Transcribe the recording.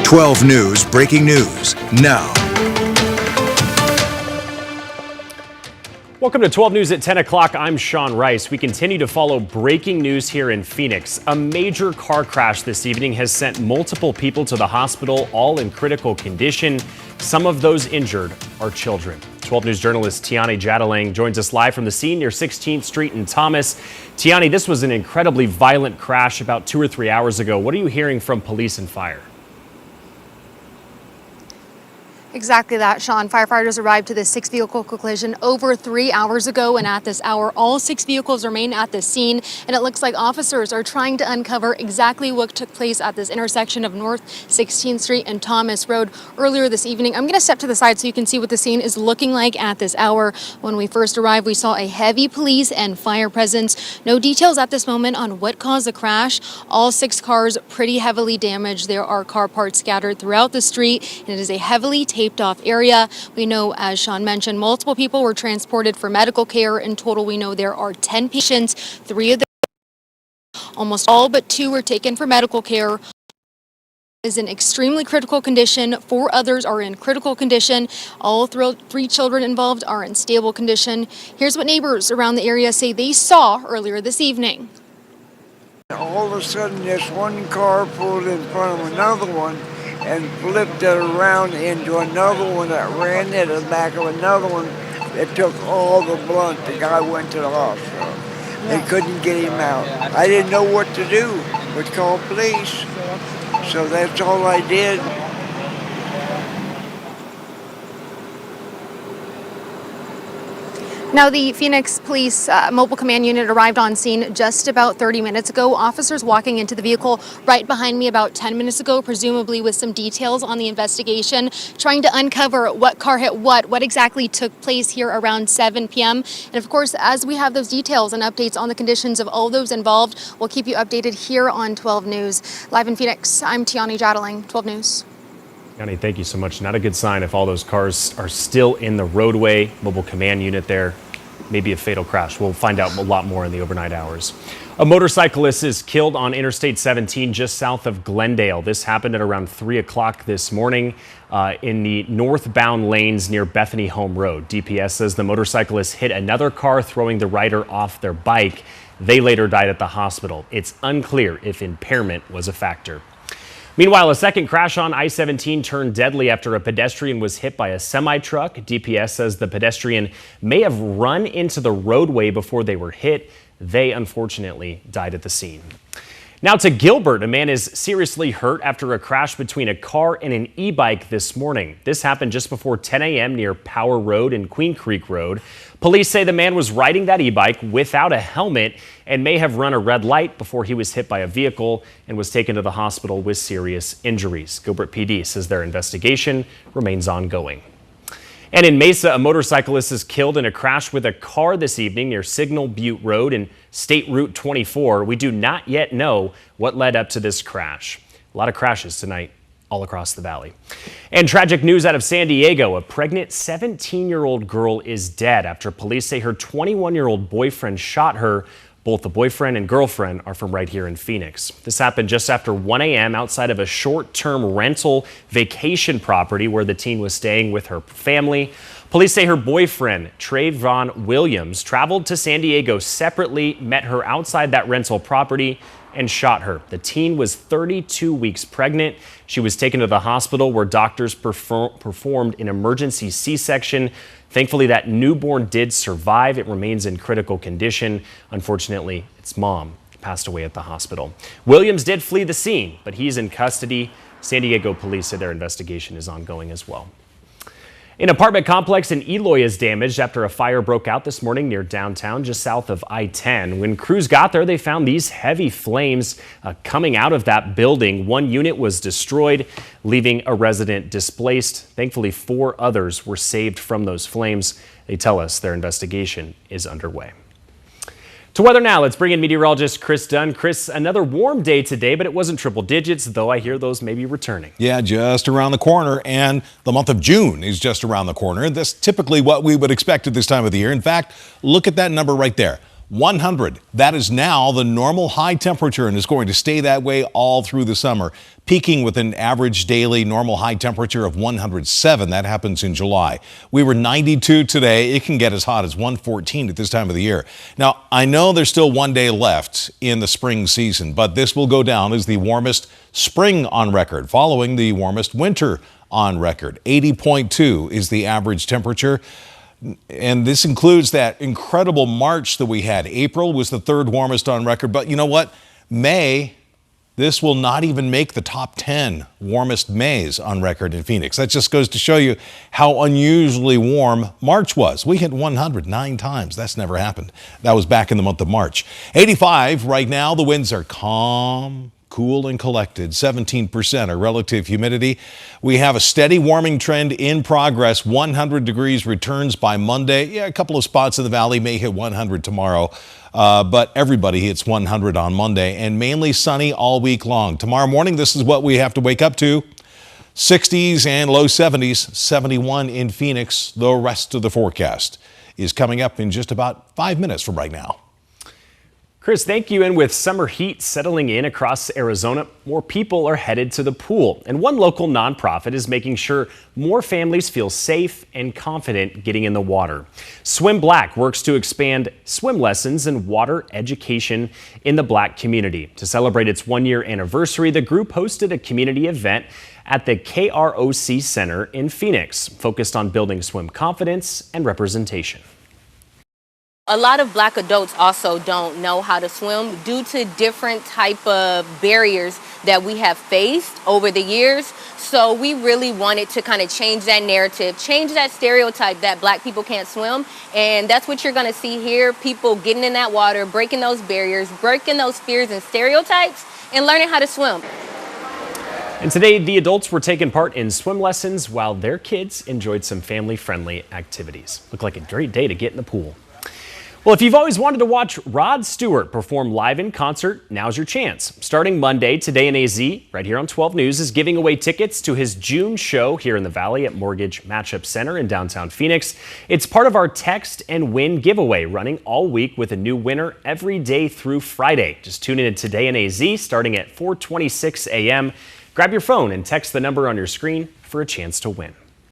12 News breaking news now. Welcome to 12 News at 10 o'clock. I'm Sean Rice. We continue to follow breaking news here in Phoenix. A major car crash this evening has sent multiple people to the hospital, all in critical condition. Some of those injured are children. 12 News journalist Tiani Jadalang joins us live from the scene near 16th Street in Thomas. Tiani, this was an incredibly violent crash about 2 or 3 hours ago. What are you hearing from police and fire? Exactly that, Sean. Firefighters arrived to this 6-vehicle collision over 3 hours ago, and at this hour, all 6 vehicles remain at the scene. And it looks like officers are trying to uncover exactly what took place at this intersection of North 16th Street and Thomas Road earlier this evening. I'm going to step to the side so you can see what the scene is looking like at this hour. When we first arrived, we saw a heavy police and fire presence. No details at this moment on what caused the crash. All 6 cars pretty heavily damaged. There are car parts scattered throughout the street, and it is a heavily taped off area. We know, as Sean mentioned, multiple people were transported for medical care. In total, we know there are 10 patients. 3 of them, almost all but 2, were taken for medical care. Is in extremely critical condition. 4 others are in critical condition. All 3 children involved are in stable condition. Here's what neighbors around the area say they saw earlier this evening. All of a sudden, this one car pulled in front of another one and flipped it around into another one that ran into the back of another one. It took all the blunt. The guy went to the hospital. They couldn't get him out. I didn't know what to do, but call police. So that's all I did. Now, the Phoenix Police Mobile Command Unit arrived on scene just about 30 minutes ago. Officers walking into the vehicle right behind me about 10 minutes ago, presumably with some details on the investigation, trying to uncover what car hit what exactly took place here around 7 p.m. And of course, as we have those details and updates on the conditions of all those involved, we'll keep you updated here on 12 News. Live in Phoenix, I'm Tiani Jadalang, 12 News. Tiani, thank you so much. Not a good sign if all those cars are still in the roadway. Mobile Command Unit there. Maybe a fatal crash. We'll find out a lot more in the overnight hours. A motorcyclist is killed on Interstate 17 just south of Glendale. This happened at around 3 o'clock this morning in the northbound lanes near Bethany Home Road. DPS says the motorcyclist hit another car, throwing the rider off their bike. They later died at the hospital. It's unclear if impairment was a factor. Meanwhile, a second crash on I-17 turned deadly after a pedestrian was hit by a semi-truck. DPS says the pedestrian may have run into the roadway before they were hit. They unfortunately died at the scene. Now to Gilbert. A man is seriously hurt after a crash between a car and an e-bike this morning. This happened just before 10 a.m. near Power Road and Queen Creek Road. Police say the man was riding that e-bike without a helmet and may have run a red light before he was hit by a vehicle and was taken to the hospital with serious injuries. Gilbert PD says their investigation remains ongoing. And in Mesa, a motorcyclist is killed in a crash with a car this evening near Signal Butte Road and State Route 24. We do not yet know what led up to this crash. A lot of crashes tonight all across the valley. And tragic news out of San Diego. A pregnant 17-year-old girl is dead after police say her 21-year-old boyfriend shot her. Both the boyfriend and girlfriend are from right here in Phoenix. This happened just after 1 a.m. outside of a short-term rental vacation property where the teen was staying with her family. Police say her boyfriend, Trayvon Williams, traveled to San Diego separately, met her outside that rental property, and shot her. The teen was 32 weeks pregnant. She was taken to the hospital where doctors performed an emergency C-section. Thankfully, that newborn did survive. It remains in critical condition. Unfortunately, its mom passed away at the hospital. Williams did flee the scene, but he's in custody. San Diego police said their investigation is ongoing as well. An apartment complex in Eloy is damaged after a fire broke out this morning near downtown, just south of I-10. When crews got there, they found these heavy flames coming out of that building. One unit was destroyed, leaving a resident displaced. Thankfully, 4 others were saved from those flames. They tell us their investigation is underway. To weather now, let's bring in meteorologist Chris Dunn. Chris, another warm day today, but it wasn't triple digits, though I hear those may be returning. Yeah, just around the corner, and the month of June is just around the corner. That's typically what we would expect at this time of the year. In fact, look at that number right there. 100. That is now the normal high temperature and is going to stay that way all through the summer, peaking with an average daily normal high temperature of 107. That happens in July. We were 92 today. It can get as hot as 114 at this time of the year. Now, I know there's still one day left in the spring season, but this will go down as the warmest spring on record, following the warmest winter on record. 80.2 is the average temperature. And this includes that incredible March that we had. April was the third warmest on record. But you know what? May, this will not even make the top 10 warmest Mays on record in Phoenix. That just goes to show you how unusually warm March was. We hit 100 9 times. That's never happened. That was back in the month of March. 85 right now. The winds are calm, cool and collected. 17% are relative humidity. We have a steady warming trend in progress. 100 degrees returns by Monday. Yeah, a couple of spots in the valley may hit 100 tomorrow, but everybody hits 100 on Monday, and mainly sunny all week long. Tomorrow morning, this is what we have to wake up to. 60s and low 70s, 71 in Phoenix. The rest of the forecast is coming up in just about 5 minutes from right now. Chris, thank you. And with summer heat settling in across Arizona, more people are headed to the pool. And one local nonprofit is making sure more families feel safe and confident getting in the water. Swim Black works to expand swim lessons and water education in the Black community. To celebrate its one-year anniversary, the group hosted a community event at the KROC Center in Phoenix, focused on building swim confidence and representation. A lot of Black adults also don't know how to swim due to different type of barriers that we have faced over the years. So we really wanted to kind of change that narrative, change that stereotype that Black people can't swim. And that's what you're going to see here. People getting in that water, breaking those barriers, breaking those fears and stereotypes, and learning how to swim. And today, the adults were taking part in swim lessons while their kids enjoyed some family-friendly activities. Looked like a great day to get in the pool. Well, if you've always wanted to watch Rod Stewart perform live in concert, now's your chance. Starting Monday, Today in AZ, right here on 12 News, is giving away tickets to his June show here in the Valley at Mortgage Matchup Center in downtown Phoenix. It's part of our Text and Win giveaway, running all week with a new winner every day through Friday. Just tune in to Today in AZ starting at 4:26 a.m. Grab your phone and text the number on your screen for a chance to win.